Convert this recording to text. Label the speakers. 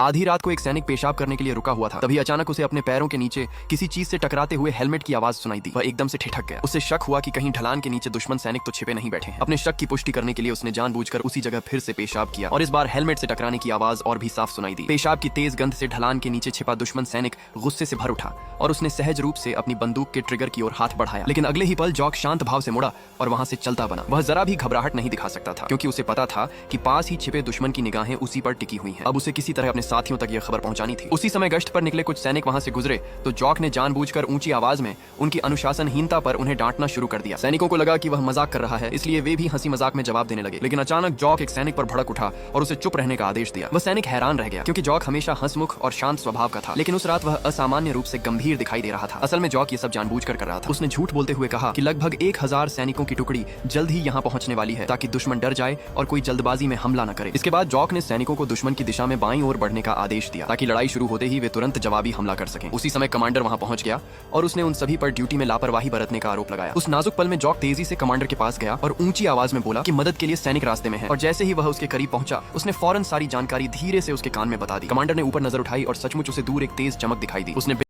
Speaker 1: आधी रात को एक सैनिक पेशाब करने के लिए रुका हुआ था। तभी अचानक उसे अपने पैरों के नीचे किसी चीज से टकराते हुए हेलमेट की आवाज सुनाई दी। वह एकदम से ठिठक गया। उसे शक हुआ कि कहीं ढलान के नीचे दुश्मन सैनिक तो छिपे नहीं बैठे हैं। अपने शक की पुष्टि करने के लिए उसने जानबूझकर उसी जगह फिर से पेशाब किया और इस बार हेलमेट से टकराने की आवाज और भी साफ सुनाई दी। पेशाब की तेज गंध से ढलान के नीचे छिपा दुश्मन सैनिक गुस्से से भर उठा और उसने सहज रूप से अपनी बंदूक के ट्रिगर की ओर हाथ बढ़ाया। लेकिन अगले ही पल जॉक शांत भाव से मुड़ा और वहां से चलता बना। वह जरा भी घबराहट नहीं दिखा सकता था, क्योंकि उसे पता था कि पास ही छिपे दुश्मन की निगाहें उसी पर टिकी हुई हैं। अब उसे किसी तरह अपने साथियों तक यह खबर पहुंचानी थी। उसी समय गश्त पर निकले कुछ सैनिक वहां से गुजरे तो जॉक ने जानबूझकर ऊंची आवाज में उनकी अनुशासनहीनता पर उन्हें डांटना शुरू कर दिया। सैनिकों को लगा कि वह मजाक कर रहा है, इसलिए वे भी हंसी मजाक में जवाब देने लगे। लेकिन अचानक जॉक एक सैनिक पर भड़क उठा और उसे चुप रहने का आदेश दिया। वह सैनिक हैरान रह गया, क्योंकि जॉक हमेशा हंसमुख और शांत स्वभाव का था, लेकिन उस रात वह असामान्य रूप से गंभीर दिखाई दे रहा था। असल में जॉक ये सब जानबूझकर कर रहा था। उसने झूठ बोलते हुए कहा कि लगभग 1000 सैनिकों की टुकड़ी जल्द ही यहाँ पहुंचने वाली है, ताकि दुश्मन डर जाए और कोई जल्दबाजी में हमला न करे। इसके बाद जॉक ने सैनिकों को दुश्मन की दिशा में बाईं ओर बढ़ने का आदेश दिया, ताकि लड़ाई शुरू होते ही वे तुरंत जवाबी हमला कर सकें। उसी समय कमांडर वहां पहुंच गया और उसने उन सभी पर ड्यूटी में लापरवाही बरतने का आरोप लगाया। उस नाजुक पल में जॉक तेजी से कमांडर के पास गया और ऊंची आवाज में बोला कि मदद के लिए सैनिक रास्ते में है। और जैसे ही वह उसके करीब पहुंचा, उसने फौरन सारी जानकारी धीरे से उसके कान में बता दी। कमांडर ने ऊपर नजर उठाई और सचमुच उसे दूर एक तेज चमक दिखाई दी। उसने